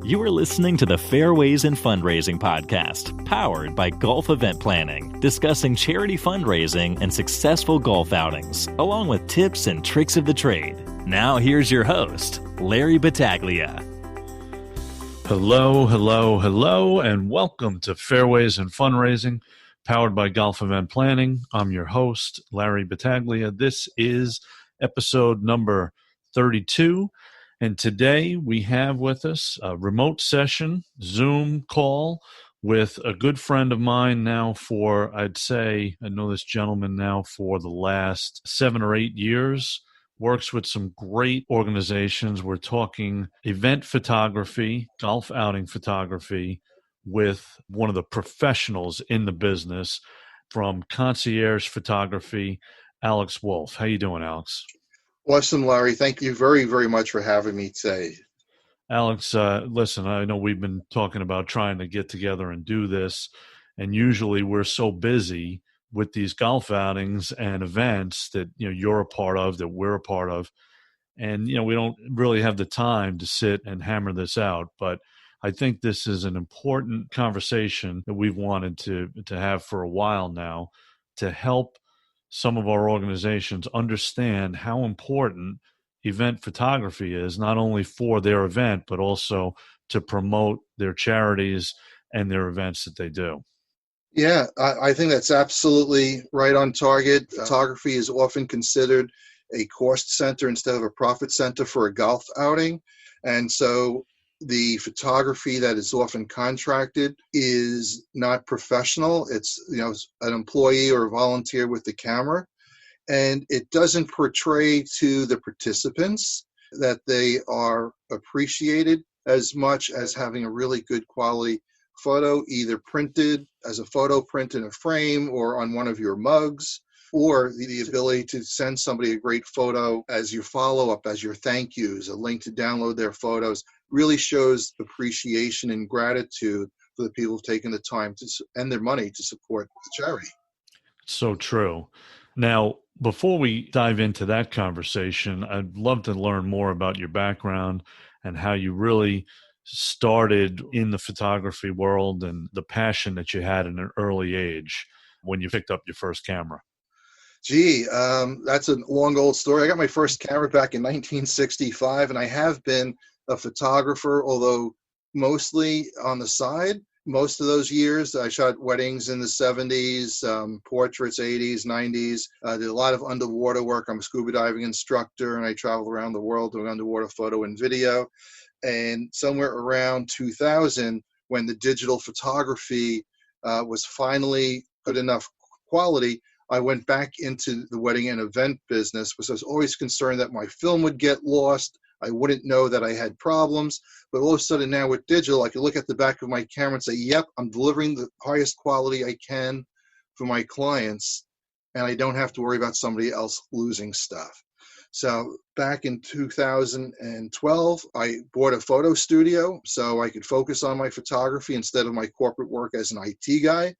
You are listening to the Fairways and Fundraising podcast, powered by Golf Event Planning, discussing charity fundraising and successful golf outings, along with tips and tricks of the trade. Now here's your host, Larry Battaglia. Hello, and welcome to Fairways and Fundraising, powered by Golf Event Planning. I'm your host, Larry Battaglia. This is episode number 32. And today we have with us a remote session, Zoom call with a good friend of mine now for, I know this gentleman now for the last 7 or 8 years, works with some great organizations. We're talking event photography, golf outing photography with one of the professionals in the business from Concierge Photography, Alex Wolff. How you doing, Alex? Awesome, Larry. Thank you very, very much for having me today. Alex, listen, I know we've been talking about trying to get together and do this, and usually we're so busy with these golf outings and events that you're a part of, that we're a part of, and we don't really have the time to sit and hammer this out. But I think this is an important conversation that we've wanted to have for a while now to help some of our organizations understand how important event photography is, not only for their event, but also to promote their charities and their events that they do. Yeah, I think that's absolutely right on target. Photography is often considered a cost center instead of a profit center for a golf outing. And so the photography that is often contracted is not professional. It's an employee or a volunteer with the camera, and it doesn't portray to the participants that they are appreciated as much as having a really good quality photo, either printed as a photo print in a frame or on one of your mugs, or the ability to send somebody a great photo as your follow-up, as your thank yous, a link to download their photos, really shows appreciation and gratitude for the people who've taken the time to and their money to support the charity. So true. Now, before we dive into that conversation, I'd love to learn more about your background and how you really started in the photography world and the passion that you had at an early age when you picked up your first camera. That's a long old story. I got my first camera back in 1965, and I have been a photographer, although mostly on the side. Most of those years, I shot weddings in the 70s, portraits, 80s, 90s. I did a lot of underwater work. I'm a scuba diving instructor, and I travel around the world doing underwater photo and video. And somewhere around 2000, when the digital photography was finally good enough quality, I went back into the wedding and event business because I was always concerned that my film would get lost. I wouldn't know that I had problems. But all of a sudden now with digital, I can look at the back of my camera and say, yep, I'm delivering the highest quality I can for my clients, and I don't have to worry about somebody else losing stuff. So back in 2012, I bought a photo studio so I could focus on my photography instead of my corporate work as an IT guy.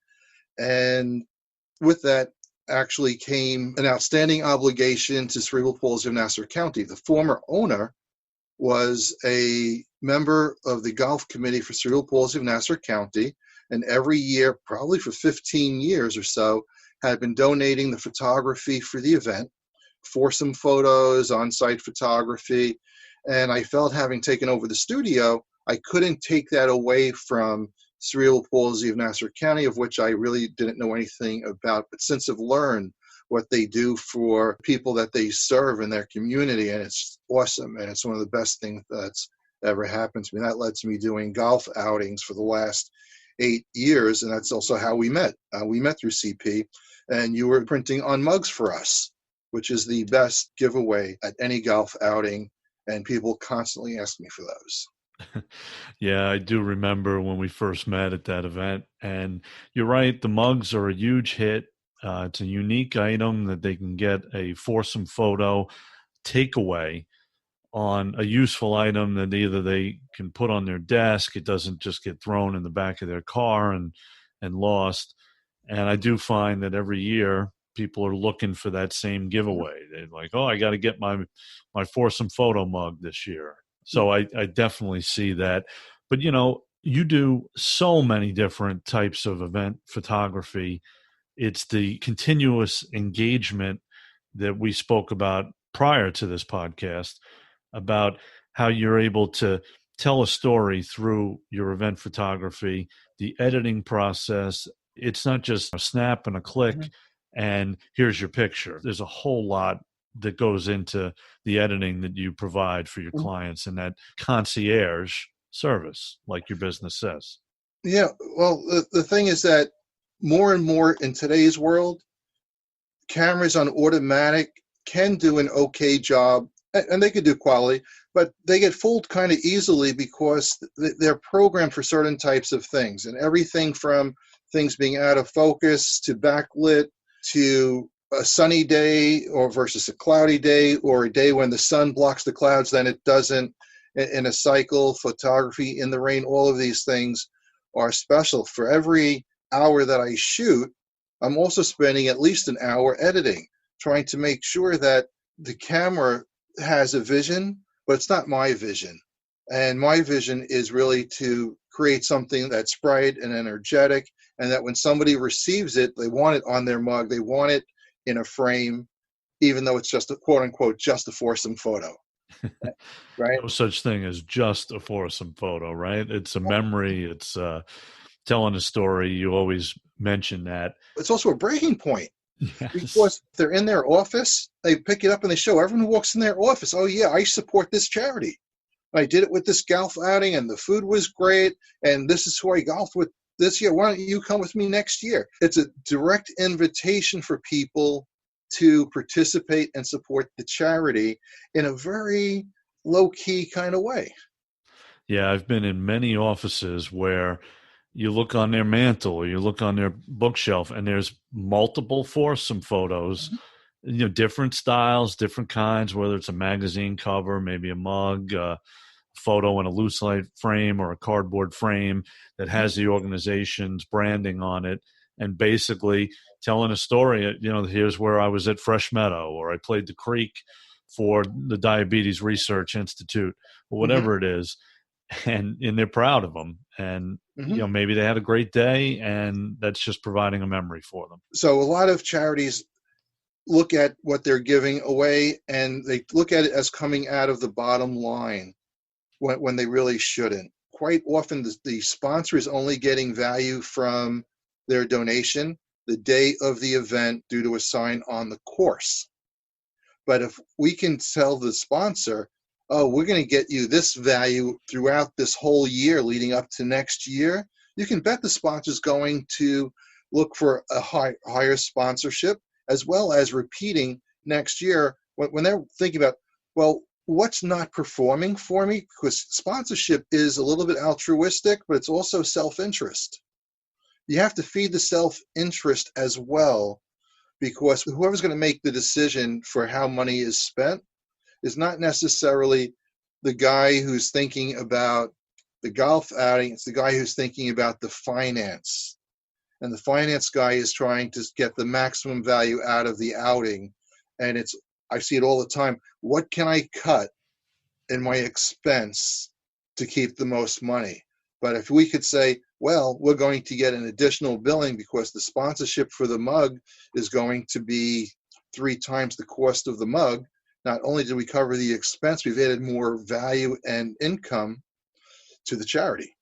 And with that actually came an outstanding obligation to Cerebral Palsy of Nassau County. The former owner was a member of the golf committee for Cerebral Palsy of Nassau County, and every year, probably for 15 years or so, had been donating the photography for the event, foursome photos, on-site photography. And I felt, having taken over the studio, I couldn't take that away from Cerebral Palsy of Nassau County, of which I really didn't know anything about, but since I've learned what they do for people that they serve in their community, and it's awesome, and it's one of the best things that's ever happened to me. That led to me doing golf outings for the last 8 years, and that's also how we met. We met through CP, and you were printing on mugs for us, which is the best giveaway at any golf outing, and people constantly ask me for those. Yeah, I do remember when we first met at that event, and you're right, the mugs are a huge hit. It's a unique item that they can get a foursome photo takeaway on a useful item that either they can put on their desk. It doesn't just get thrown in the back of their car and lost. And I do find that every year people are looking for that same giveaway. They're like, oh, I got to get my foursome photo mug this year. So I definitely see that. But, you do so many different types of event photography. It's the continuous engagement that we spoke about prior to this podcast about how you're able to tell a story through your event photography, the editing process. It's not just a snap and a click Mhm. and here's your picture. There's a whole lot that goes into the editing that you provide for your clients and that concierge service, like your business says. Yeah, well, the thing is that more and more in today's world, cameras on automatic can do an okay job, and they could do quality, but they get fooled kind of easily because they're programmed for certain types of things, and everything from things being out of focus to backlit to a sunny day or versus a cloudy day, or a day when the sun blocks the clouds, then it doesn't. In a cycle, photography in the rain, all of these things are special. For every hour that I shoot, I'm also spending at least an hour editing, trying to make sure that the camera has a vision, but it's not my vision. And my vision is really to create something that's bright and energetic, and that when somebody receives it, they want it on their mug, they want it in a frame, even though it's just a quote unquote, just a foursome photo. Right? No such thing as just a foursome photo, right? It's a memory. It's telling a story. You always mention that. It's also a breaking point. Yes. Because they're in their office, they pick it up and they show everyone who walks in their office, oh yeah, I support this charity. I did it with this golf outing and the food was great, and this is who I golfed with this year. Why don't you come with me next year? It's a direct invitation for people to participate and support the charity in a very low-key kind of way. Yeah, I've been in many offices where you look on their mantle or you look on their bookshelf and there's multiple foursome photos, different styles, different kinds, whether it's a magazine cover, maybe a mug, photo in a loose light frame or a cardboard frame that has the organization's branding on it, and basically telling a story. Here's where I was at Fresh Meadow, or I played the creek for the Diabetes Research Institute, or Mm-hmm. whatever it is. And they're proud of them. And, Mm-hmm. maybe they had a great day and that's just providing a memory for them. So a lot of charities look at what they're giving away and they look at it as coming out of the bottom line when they really shouldn't. Quite often, the sponsor is only getting value from their donation the day of the event due to a sign on the course. But if we can tell the sponsor, oh, we're going to get you this value throughout this whole year leading up to next year, you can bet the sponsor's going to look for a higher sponsorship, as well as repeating next year when they're thinking about, well, what's not performing for me? Because sponsorship is a little bit altruistic, but it's also self-interest. You have to feed the self-interest as well, because whoever's going to make the decision for how money is spent is not necessarily the guy who's thinking about the golf outing. It's the guy who's thinking about the finance. And the finance guy is trying to get the maximum value out of the outing. And I see it all the time. What can I cut in my expense to keep the most money? But if we could say, well, we're going to get an additional billing because the sponsorship for the mug is going to be 3 times the cost of the mug, not only did we cover the expense, we've added more value and income to the charity.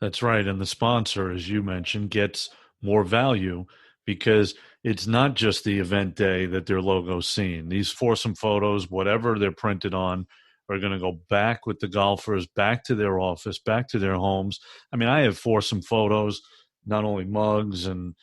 That's right. And the sponsor, as you mentioned, gets more value because it's not just the event day that their logo's seen. These foursome photos, whatever they're printed on, are going to go back with the golfers, back to their office, back to their homes. I mean, I have foursome photos, not only mugs and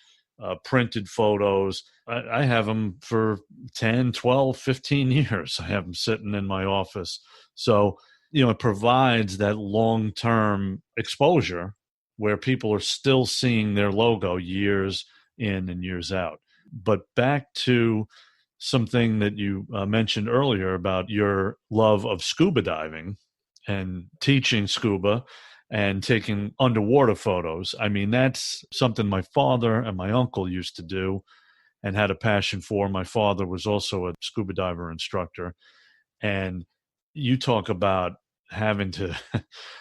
printed photos. I have them for 10, 12, 15 years. I have them sitting in my office. So, it provides that long-term exposure where people are still seeing their logo years in and years out. But back to something that you mentioned earlier about your love of scuba diving and teaching scuba and taking underwater photos. I mean, that's something my father and my uncle used to do and had a passion for. My father was also a scuba diver instructor. And you talk about having to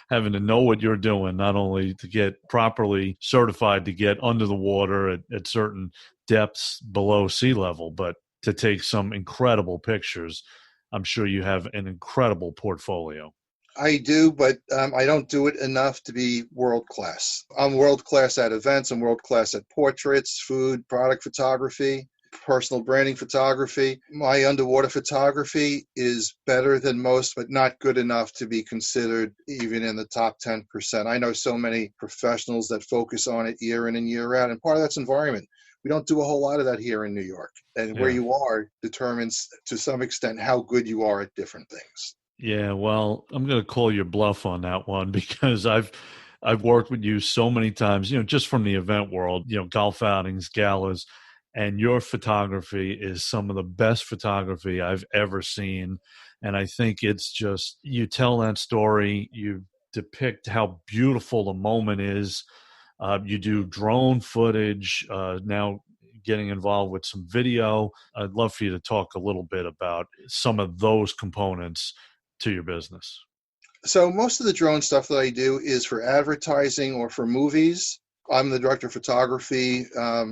having to know what you're doing, not only to get properly certified to get under the water at certain depths below sea level, but to take some incredible pictures. I'm sure you have an incredible portfolio. I do, but I don't do it enough to be world class. I'm world class at events. I'm world class at portraits, food, product photography, personal branding photography. My underwater photography is better than most, but not good enough to be considered even in the top 10%. I know so many professionals that focus on it year in and year out, and part of that's environment. We don't do a whole lot of that here in New York. And where you are determines to some extent how good you are at different things. Yeah, well, I'm going to call your bluff on that one because I've worked with you so many times, just from the event world, golf outings, galas, and your photography is some of the best photography I've ever seen. And I think it's just, you tell that story, you depict how beautiful the moment is. You do drone footage, now getting involved with some video. I'd love for you to talk a little bit about some of those components to your business. So most of the drone stuff that I do is for advertising or for movies. I'm the director of photography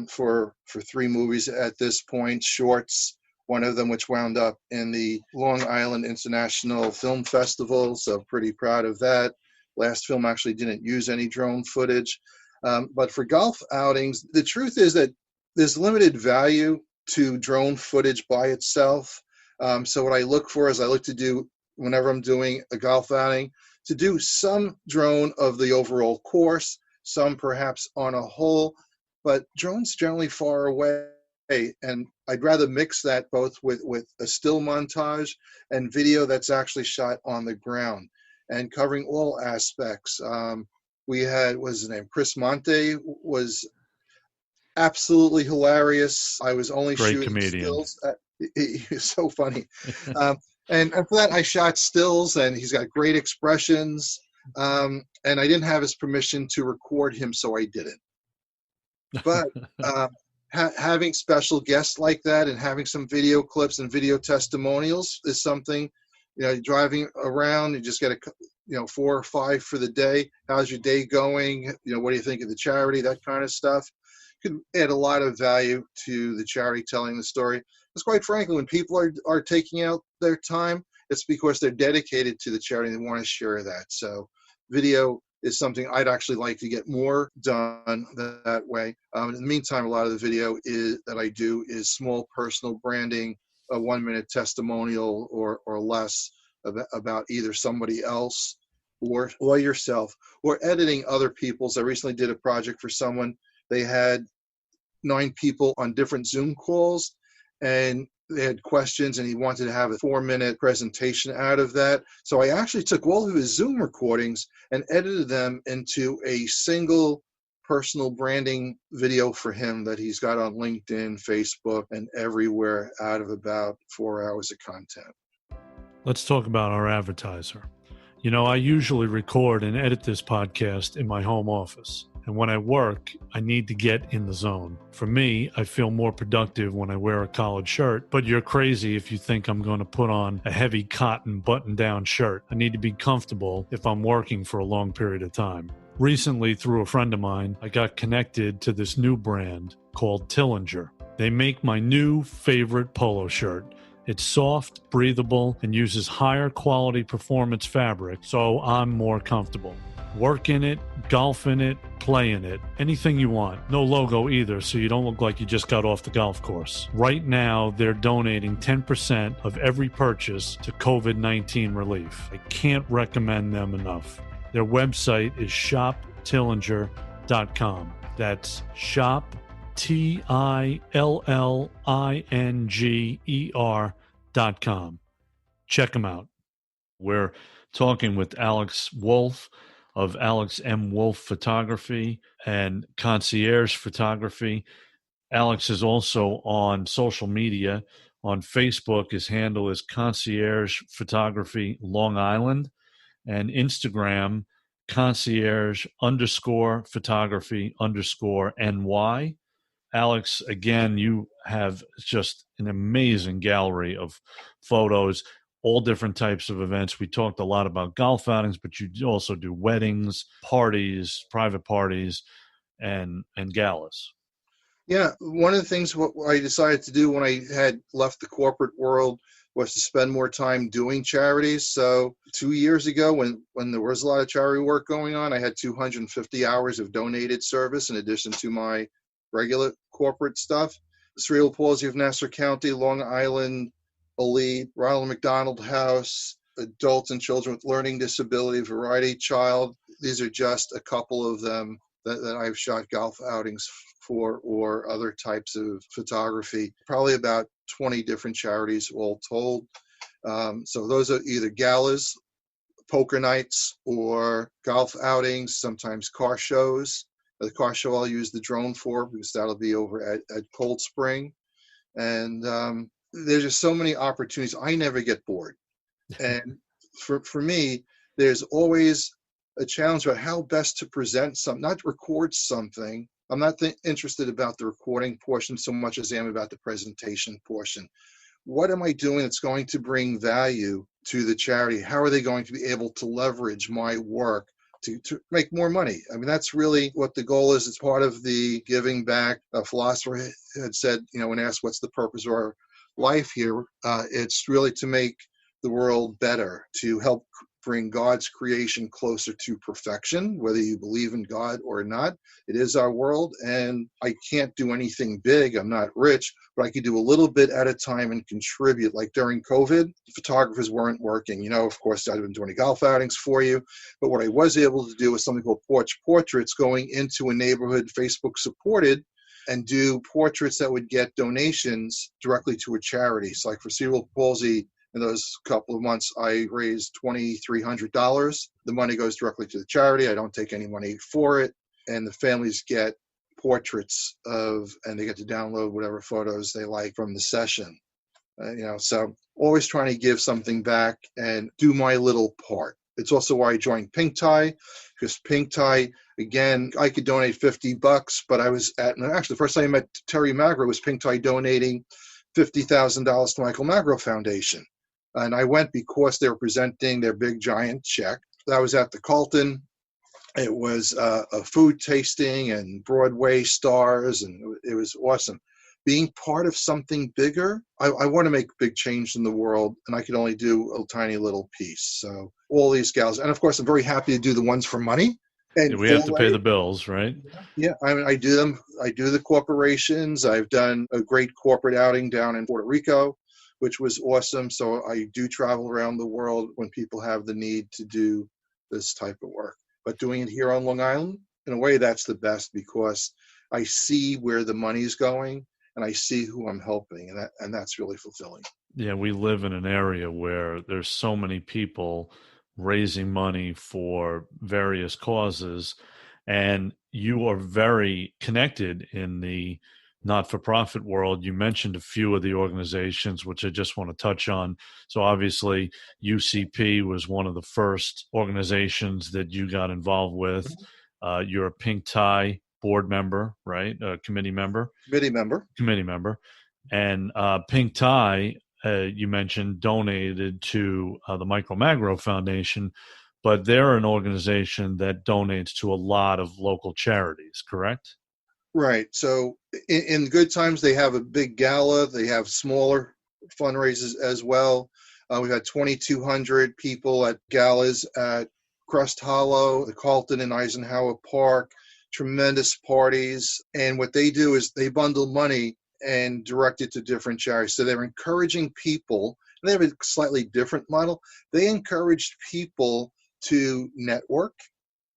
for 3 movies at this point, shorts, one of them which wound up in the Long Island International Film Festival, so pretty proud of that. Last film actually didn't use any drone footage. But for golf outings, the truth is that there's limited value to drone footage by itself. So what I look for is I look to do, whenever I'm doing a golf outing, to do some drone of the overall course, some perhaps on a hole, but drones generally far away. And I'd rather mix that both with a still montage and video that's actually shot on the ground and covering all aspects. We had, what's his name? Chris Monte was absolutely hilarious. I was only Great shooting comedian. stills. He was so funny. And for that, I shot stills, and he's got great expressions. And I didn't have his permission to record him, so I didn't. But having special guests like that and having some video clips and video testimonials is something. Driving around, you just get 4 or 5 for the day. How's your day going? What do you think of the charity? That kind of stuff could add a lot of value to the charity telling the story. Because quite frankly, when people are taking out their time, it's because they're dedicated to the charity and they want to share that. So video is something I'd actually like to get more done that way. In the meantime, a lot of the video that I do is small personal branding, a 1-minute testimonial or less about either somebody else or yourself, or editing other people's. I recently did a project for someone. They had 9 people on different Zoom calls, and they had questions, and he wanted to have a 4-minute presentation out of that. So I actually took all of his Zoom recordings and edited them into a single personal branding video for him that he's got on LinkedIn, Facebook, and everywhere, out of about 4 hours of content. Let's talk about our advertiser. I usually record and edit this podcast in my home office. And when I work, I need to get in the zone. For me, I feel more productive when I wear a collared shirt, but you're crazy if you think I'm going to put on a heavy cotton button-down shirt. I need to be comfortable if I'm working for a long period of time. Recently, through a friend of mine, I got connected to this new brand called Tillinger. They make my new favorite polo shirt. It's soft, breathable, and uses higher quality performance fabric, so I'm more comfortable. Work in it, golf in it, play in it, anything you want. No logo either, so you don't look like you just got off the golf course. Right now, they're donating 10% of every purchase to COVID-19 relief. I can't recommend them enough. Their website is shoptillinger.com. That's shop, TILLINGER.com. Check them out. We're talking with Alex Wolff of Alex M. Wolff Photography and Concierge Photography. Alex is also on social media. On Facebook, his handle is Concierge Photography Long Island, and Instagram, concierge_photography_NY. Alex, again, you have just an amazing gallery of photos. all different types of events. We talked a lot about golf outings, but you also do weddings, parties, private parties, and galas. Yeah, one of the things what I decided to do when I had left the corporate world was to spend more time doing charities. So 2 years ago, when there was a lot of charity work going on, I had 250 hours of donated service in addition to my regular corporate stuff. Cerebral Palsy of Nassau County, Long Island Elite, Ronald McDonald House, Adults and Children with Learning Disability, Variety Child. These are just a couple of them that I've shot golf outings for, or other types of photography. Probably about 20 different charities all told. So those are either galas, poker nights, or golf outings, sometimes car shows. The car show I'll use the drone for because that'll be over at Cold Spring. And there's just so many opportunities. I never get bored. And for me, there's always a challenge about how best to present something, not record something. I'm not interested about the recording portion so much as I am about the presentation portion. What am I doing that's going to bring value to the charity? How are they going to be able to leverage my work to make more money? I mean, that's really what the goal is. It's part of the giving back. A philosopher had said, when asked what's the purpose of our life here, it's really to make the world better, to help bring God's creation closer to perfection, whether you believe in God or not. It is our world, and I can't do anything big. I'm not rich, but I could do a little bit at a time and contribute. Like during COVID, photographers weren't working. Of course, I've been doing golf outings for you, but what I was able to do was something called porch portraits, going into a neighborhood, Facebook supported, and do portraits that would get donations directly to a charity. So like for cerebral palsy, in those couple of months, I raised $2,300. The money goes directly to the charity. I don't take any money for it. And the families get portraits and they get to download whatever photos they like from the session. So always trying to give something back and do my little part. It's also why I joined Pink Tie, because Pink Tie, again, I could donate $50, but actually the first time I met Terry Magro was Pink Tie donating $50,000 to Michael Magro Foundation. And I went because they were presenting their big giant check. That was at the Carlton. It was a food tasting and Broadway stars, and it was awesome. Being part of something bigger, I want to make big change in the world, and I could only do a tiny little piece. So all these gals, and of course, I'm very happy to do the ones for money. And we have to pay the bills, right? Yeah, I do them. I do the corporations. I've done a great corporate outing down in Puerto Rico, which was awesome. So I do travel around the world when people have the need to do this type of work. But doing it here on Long Island, in a way, that's the best because I see where the money's going and I see who I'm helping, and that's really fulfilling. Yeah, we live in an area where there's so many people raising money for various causes, and you are very connected in the not-for-profit world. You mentioned a few of the organizations, which I just want to touch on. So obviously, UCP was one of the first organizations that you got involved with. You're a Pink Tie board member, right? Committee member. And Pink Tie, you mentioned, donated to the Michael Magro Foundation, but they're an organization that donates to a lot of local charities, correct? Right. So in good times, they have a big gala. They have smaller fundraisers as well. We've had 2,200 people at galas at Crest Hollow, the Carlton in Eisenhower Park, tremendous parties. And what they do is they bundle money and direct it to different charities. So they're encouraging people, and they have a slightly different model. They encouraged people to network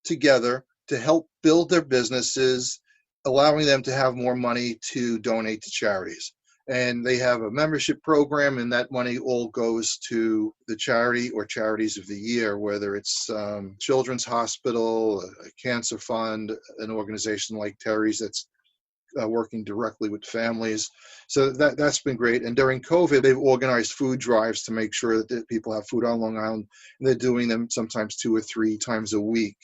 together to help build their businesses, allowing them to have more money to donate to charities. And they have a membership program, and that money all goes to the charity or charities of the year, whether it's Children's Hospital, a cancer fund, an organization like Terry's that's working directly with families. So that's been great. And during COVID, they've organized food drives to make sure that people have food on Long Island, and they're doing them sometimes 2 or 3 times a week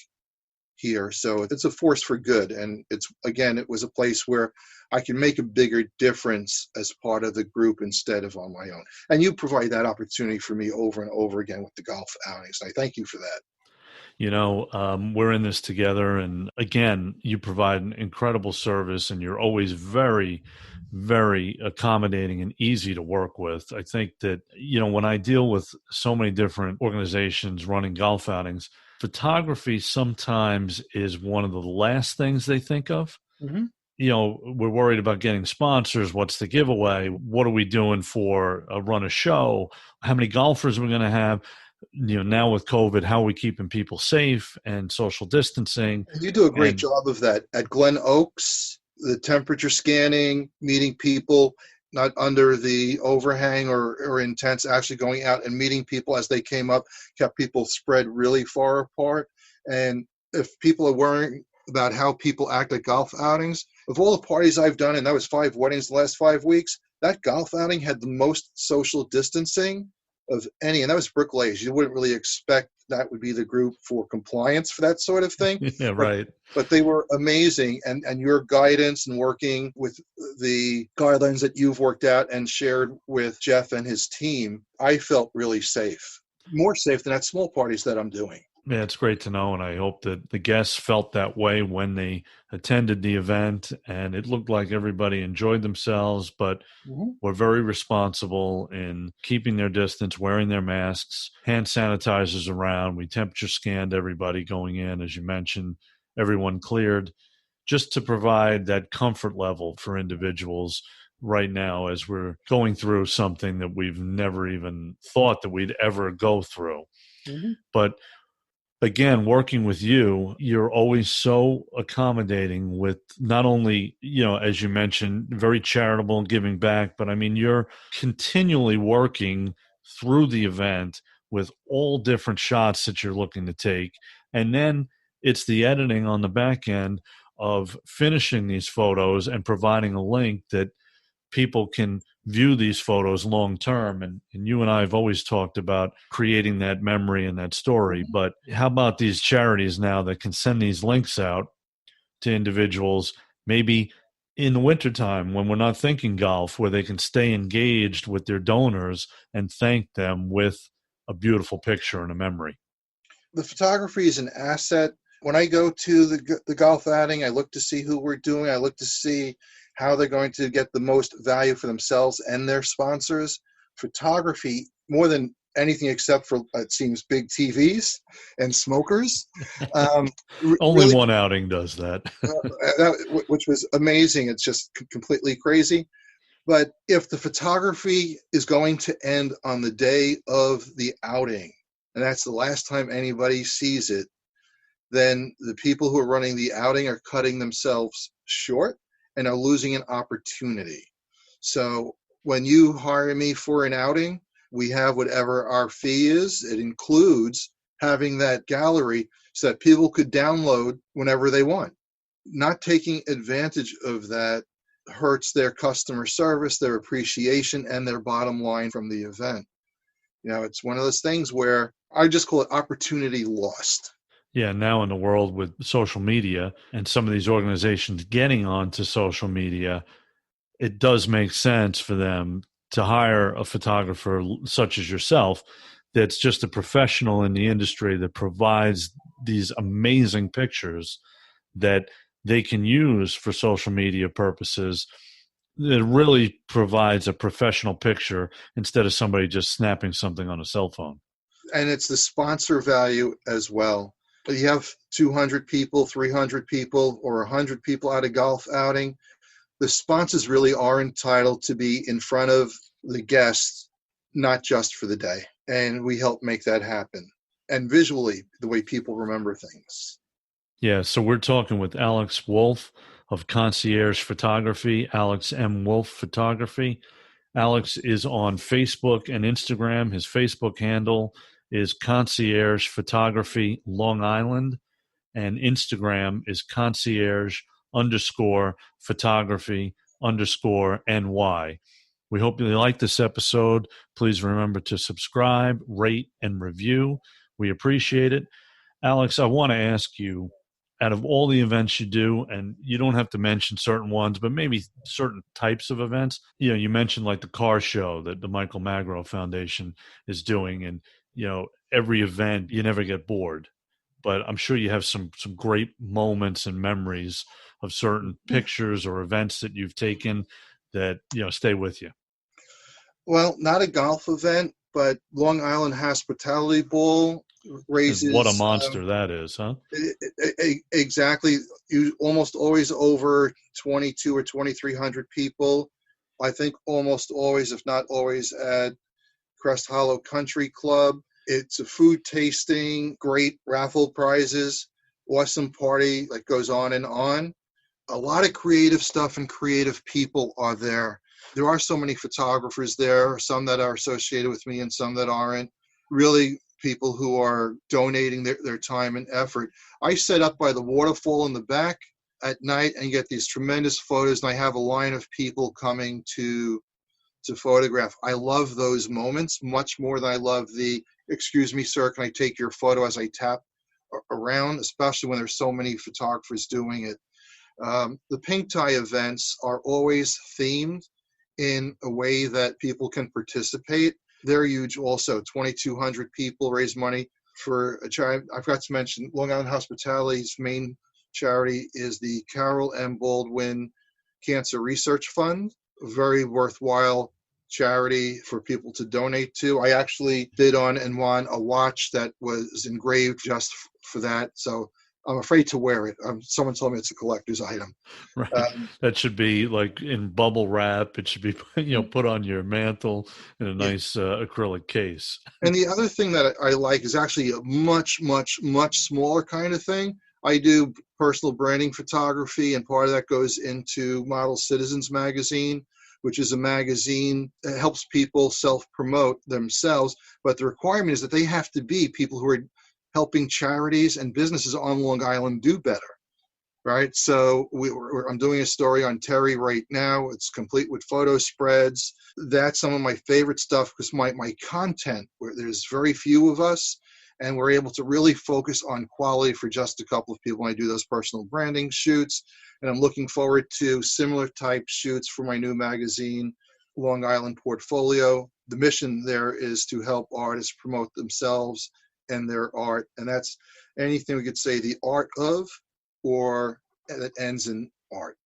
here. So it's a force for good. And it was a place where I can make a bigger difference as part of the group instead of on my own. And you provide that opportunity for me over and over again with the golf outings. I thank you for that. We're in this together. And again, you provide an incredible service and you're always very, very accommodating and easy to work with. I think that, when I deal with so many different organizations running golf outings, photography sometimes is one of the last things they think of. Mm-hmm. We're worried about getting sponsors. What's the giveaway? What are we doing for a run a show? How many golfers are we going to have? Now with COVID, how are we keeping people safe and social distancing? And you do a great job of that. At Glen Oaks, the temperature scanning, meeting people, not under the overhang or intense, actually going out and meeting people as they came up, kept people spread really far apart. And if people are worrying about how people act at golf outings, of all the parties I've done, and that was 5 weddings the last 5 weeks, that golf outing had the most social distancing of any, and that was Brick Lays. You wouldn't really expect that would be the group for compliance for that sort of thing. Yeah, right. But they were amazing, and your guidance and working with the guidelines that you've worked out and shared with Jeff and his team, I felt really safe, more safe than at small parties that I'm doing. Yeah, it's great to know, and I hope that the guests felt that way when they attended the event, and it looked like everybody enjoyed themselves, but were very responsible in keeping their distance, wearing their masks, hand sanitizers around. We temperature scanned everybody going in, as you mentioned, everyone cleared, just to provide that comfort level for individuals right now as we're going through something that we've never even thought that we'd ever go through. Mm-hmm. But again, working with you, you're always so accommodating with not only, as you mentioned, very charitable and giving back, but I mean, you're continually working through the event with all different shots that you're looking to take. And then it's the editing on the back end of finishing these photos and providing a link that people can view these photos long term. And you and I have always talked about creating that memory and that story. But how about these charities now that can send these links out to individuals, maybe in the wintertime when we're not thinking golf, where they can stay engaged with their donors and thank them with a beautiful picture and a memory? The photography is an asset. When I go to the golf outing, I look to see who we're doing. I look to see how they're going to get the most value for themselves and their sponsors. Photography, more than anything except for, it seems, big TVs and smokers. Only really, one outing does that. Which was amazing. It's just completely crazy. But if the photography is going to end on the day of the outing, and that's the last time anybody sees it, then the people who are running the outing are cutting themselves short and are losing an opportunity. So when you hire me for an outing, we have whatever our fee is. It includes having that gallery so that people could download whenever they want. Not taking advantage of that hurts their customer service, their appreciation, and their bottom line from the event. It's one of those things where I just call it opportunity lost. Yeah, now in the world with social media and some of these organizations getting onto social media, it does make sense for them to hire a photographer such as yourself that's just a professional in the industry that provides these amazing pictures that they can use for social media purposes. It really provides a professional picture instead of somebody just snapping something on a cell phone. And it's the sponsor value as well. You have 200 people, 300 people, or 100 people at a golf outing. The sponsors really are entitled to be in front of the guests, not just for the day. And we help make that happen. And visually, the way people remember things. Yeah, so we're talking with Alex Wolff of Concierge Photography, Alex M. Wolff Photography. Alex is on Facebook and Instagram. His Facebook handle is Concierge Photography Long Island, and Instagram is concierge_photography_NY. We hope you like this episode. Please remember to subscribe, rate, and review. We appreciate it. Alex, I want to ask you, out of all the events you do, and you don't have to mention certain ones, but maybe certain types of events, you mentioned like the car show that the Michael Magro Foundation is doing. And, every event, you never get bored. But I'm sure you have some great moments and memories of certain pictures or events that you've taken that, stay with you. Well, not a golf event, but Long Island Hospitality Ball raises. And what a monster that is, huh? Exactly. You almost always over 22 or 2,300 people. I think almost always, if not always, at Crest Hollow Country Club. It's a food tasting, great raffle prizes, awesome party that goes on and on. A lot of creative stuff and creative people are there. There are so many photographers there, some that are associated with me and some that aren't. Really people who are donating their time and effort. I set up by the waterfall in the back at night and get these tremendous photos, and I have a line of people coming to photograph. I love those moments much more than I love the, excuse me, sir, can I take your photo as I tap around, especially when there's so many photographers doing it. The pink tie events are always themed in a way that people can participate. They're huge also. 2,200 people raise money for a charity. I forgot to mention Long Island Hospitality's main charity is the Carol M. Baldwin Cancer Research Fund. A very worthwhile charity for people to donate to. I actually bid on and won a watch that was engraved just for that. So I'm afraid to wear it. Someone told me it's a collector's item. Right. That should be like in bubble wrap. It should be, put on your mantle in a nice acrylic case. And the other thing that I like is actually a much, much, much smaller kind of thing. I do personal branding photography, and part of that goes into Model Citizens magazine, which is a magazine that helps people self-promote themselves. But the requirement is that they have to be people who are helping charities and businesses on Long Island do better, right? So I'm doing a story on Terry right now. It's complete with photo spreads. That's some of my favorite stuff because my content, where there's very few of us, and we're able to really focus on quality for just a couple of people when I do those personal branding shoots. And I'm looking forward to similar type shoots for my new magazine, Long Island Portfolio. The mission there is to help artists promote themselves and their art. And that's anything we could say the art of, or that ends in art.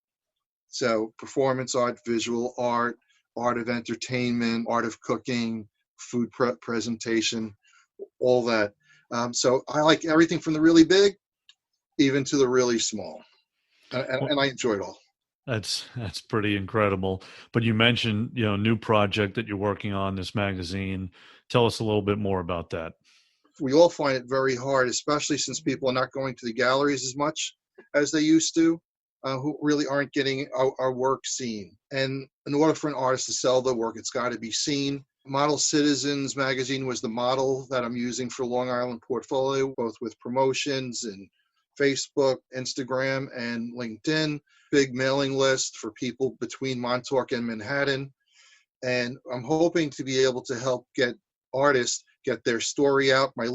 So performance art, visual art, art of entertainment, art of cooking, food presentation, all that. So I like everything from the really big, even to the really small. And I enjoy it all. That's pretty incredible. But you mentioned, new project that you're working on, this magazine. Tell us a little bit more about that. We all find it very hard, especially since people are not going to the galleries as much as they used to, who really aren't getting our work seen. And in order for an artist to sell their work, it's got to be seen. Model Citizens magazine was the model that I'm using for Long Island Portfolio, both with promotions and Facebook, Instagram, and LinkedIn. Big mailing list for people between Montauk and Manhattan. And I'm hoping to be able to help get artists get their story out. My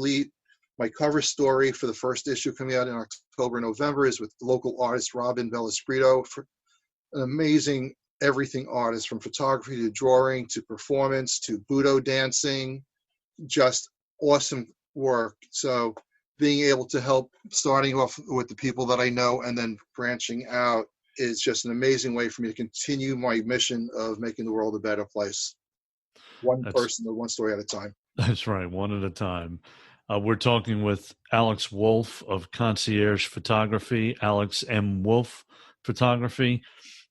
cover story for the first issue coming out in October, November is with local artist Robin Bellisprito, for an amazing everything artist, from photography to drawing to performance to Budo dancing, just awesome work. So being able to help, starting off with the people that I know and then branching out, is just an amazing way for me to continue my mission of making the world a better place. One person or one story at a time. That's right, one at a time. We're talking with Alex Wolff of Concierge Photography, Alex M. Wolff Photography.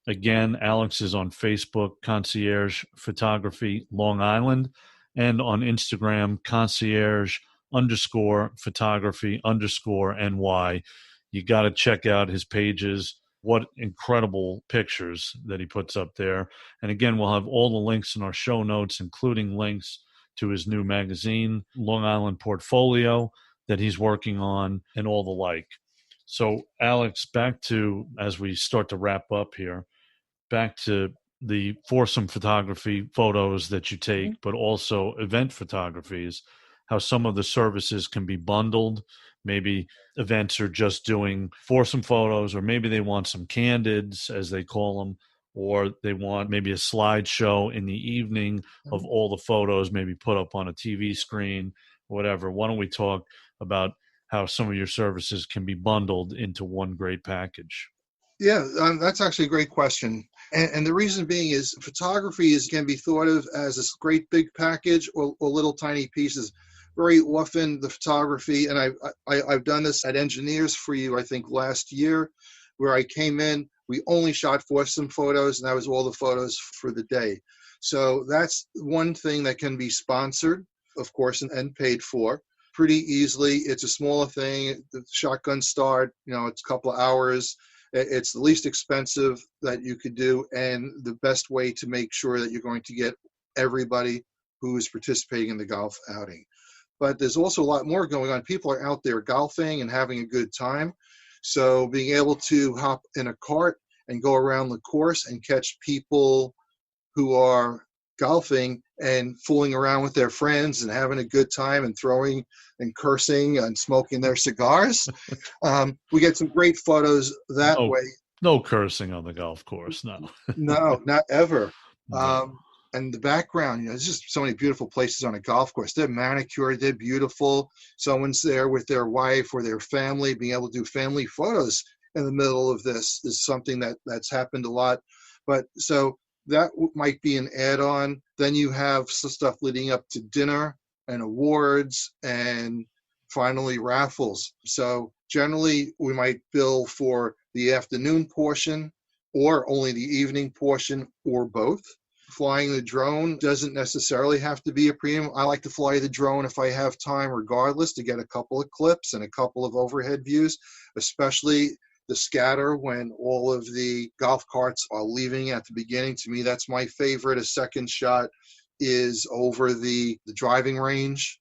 Again, Alex is on Facebook, Concierge Photography Long Island, and on Instagram, concierge_photography_NY. You got to check out his pages. What incredible pictures that he puts up there. And again, we'll have all the links in our show notes, including links to his new magazine, Long Island Portfolio, that he's working on, and all the like. So, Alex, back to, as we start to wrap up here, back to the foursome photography photos that you take, but also event photographies, how some of the services can be bundled Maybe events are just doing foursome photos, or maybe they want some candids, as they call them, or they want maybe a slideshow in the evening of all the photos, maybe put up on a TV screen, whatever. Why don't we talk about how some of your services can be bundled into one great package? Yeah, that's actually a great question. And the reason being is photography can be thought of as this great big package or little tiny pieces. Very often the photography, and I've done this at Engineers for You, I think last year, where I came in, we only shot foursome photos, and that was all the photos for the day. So that's one thing that can be sponsored, of course, and paid for pretty easily. It's a smaller thing. The shotgun start, it's a couple of hours. It's the least expensive that you could do, and the best way to make sure that you're going to get everybody who is participating in the golf outing. But there's also a lot more going on. People are out there golfing and having a good time. So being able to hop in a cart and go around the course and catch people who are golfing and fooling around with their friends and having a good time and throwing and cursing and smoking their cigars. We get some great photos that way. No cursing on the golf course, no. No, not ever. No. And the background, there's just so many beautiful places on a golf course. They're manicured, they're beautiful. Someone's there with their wife or their family. Being able to do family photos in the middle of this is something that's happened a lot. But so that might be an add-on. Then you have some stuff leading up to dinner and awards and finally raffles. So generally we might bill for the afternoon portion or only the evening portion or both. Flying the drone doesn't necessarily have to be a premium. I like to fly the drone if I have time regardless to get a couple of clips and a couple of overhead views, especially the scatter when all of the golf carts are leaving at the beginning. To me, that's my favorite. A second shot is over the driving range.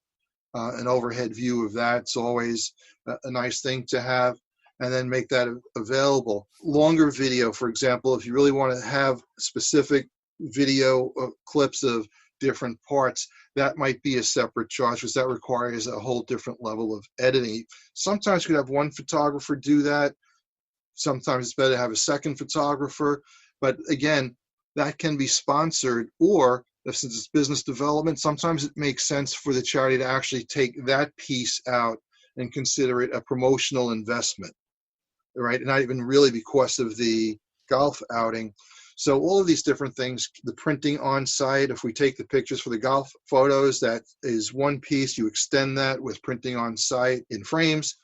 An overhead view of that's always a nice thing to have, and then make that available. Longer video, for example, if you really want to have specific video clips of different parts, that might be a separate charge because that requires a whole different level of editing. Sometimes you could have one photographer do that. Sometimes it's better to have a second photographer. But again, that can be sponsored, or since it's business development, sometimes it makes sense for the charity to actually take that piece out and consider it a promotional investment, right? Not even really because of the golf outing. So all of these different things, the printing on site, if we take the pictures for the golf photos, that is one piece. You extend that with printing on site in frames,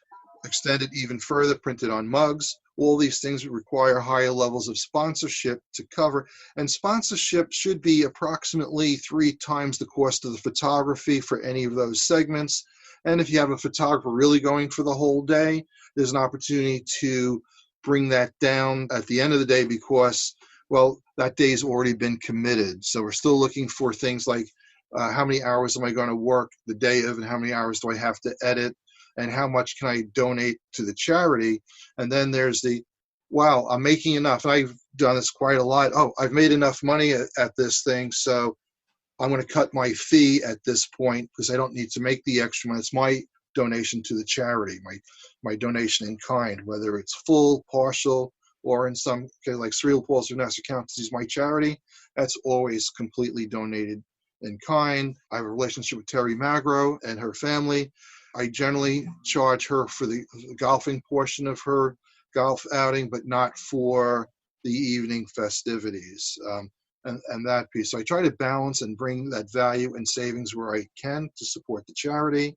extend it even further, print it on mugs. All these things require higher levels of sponsorship to cover. And sponsorship should be approximately 3 times the cost of the photography for any of those segments. And if you have a photographer really going for the whole day, there's an opportunity to bring that down at the end of the day because, well, that day's already been committed. So we're still looking for things like how many hours am I going to work the day of, and how many hours do I have to edit, and how much can I donate to the charity? And then there's wow, I'm making enough. I've done this quite a lot. Oh, I've made enough money at this thing, so I'm going to cut my fee at this point because I don't need to make the extra money. It's my donation to the charity, my donation in kind, whether it's full, partial, or in some case, like Cerebral Palsy National Accountancy is my charity. That's always completely donated in kind. I have a relationship with Terry Magro and her family. I generally charge her for the golfing portion of her golf outing, but not for the evening festivities and that piece. So I try to balance and bring that value and savings where I can to support the charity.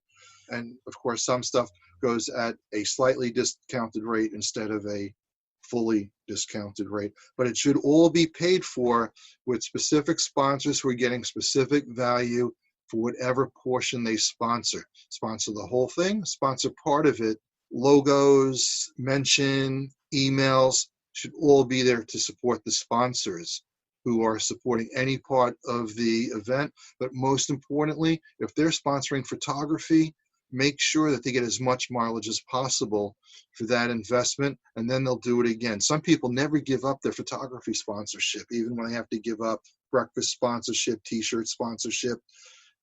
And of course, some stuff goes at a slightly discounted rate instead of a fully discounted rate. But it should all be paid for with specific sponsors who are getting specific value for whatever portion they sponsor. Sponsor the whole thing, sponsor part of it. Logos, mention, emails should all be there to support the sponsors who are supporting any part of the event. But most importantly, if they're sponsoring photography, make sure that they get as much mileage as possible for that investment, and then they'll do it again. Some people never give up their photography sponsorship, even when they have to give up breakfast sponsorship, t-shirt sponsorship.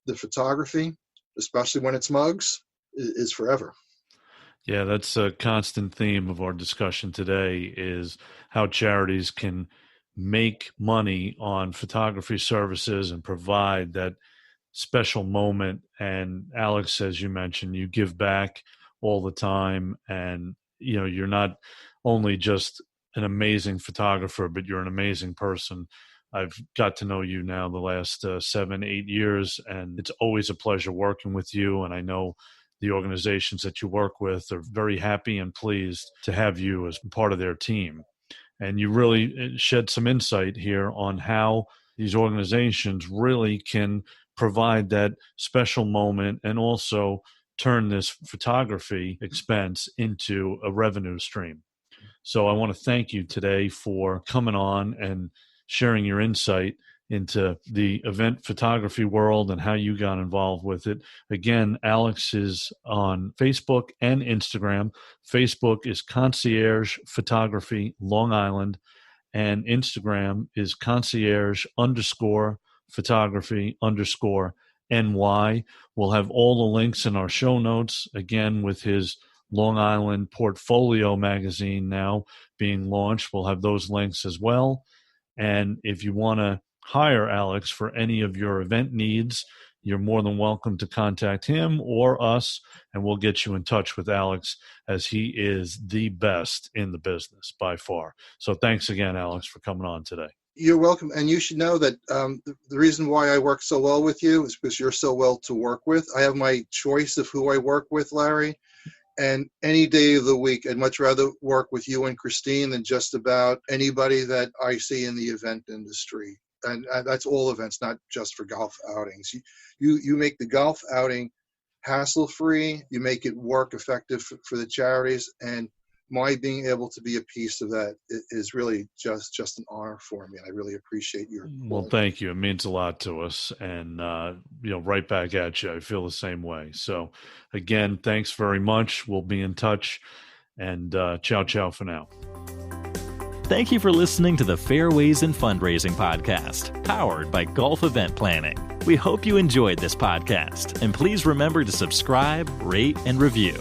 The photography, especially when it's mugs, is forever. Yeah, that's a constant theme of our discussion today is how charities can make money on photography services and provide that special moment. And Alex, as you mentioned, you give back all the time, and you're not only just an amazing photographer, but you're an amazing person. I've got to know you now the last 7-8 years, and it's always a pleasure working with you. And I know the organizations that you work with are very happy and pleased to have you as part of their team. And you really shed some insight here on how these organizations really can provide that special moment and also turn this photography expense into a revenue stream. So I want to thank you today for coming on and sharing your insight into the event photography world and how you got involved with it. Again, Alex is on Facebook and Instagram. Facebook is Concierge Photography Long Island, and Instagram is concierge_photography_NY. We'll have all the links in our show notes, again, with his Long Island Portfolio magazine now being launched. We'll have those links as well. And if you want to hire Alex for any of your event needs, you're more than welcome to contact him or us, and we'll get you in touch with Alex, as he is the best in the business by far. So thanks again, Alex, for coming on today. You're welcome. And you should know that the reason why I work so well with you is because you're so well to work with. I have my choice of who I work with, Larry. And any day of the week, I'd much rather work with you and Christine than just about anybody that I see in the event industry. And that's all events, not just for golf outings. You make the golf outing hassle-free. You make it work effective for the charities. And my being able to be a piece of that is really just an honor for me. I really appreciate your. Well, thank you. It means a lot to us, and right back at you. I feel the same way. So, again, thanks very much. We'll be in touch, and ciao for now. Thank you for listening to the Fairways in Fundraising podcast, powered by Golf Event Planning. We hope you enjoyed this podcast, and please remember to subscribe, rate, and review.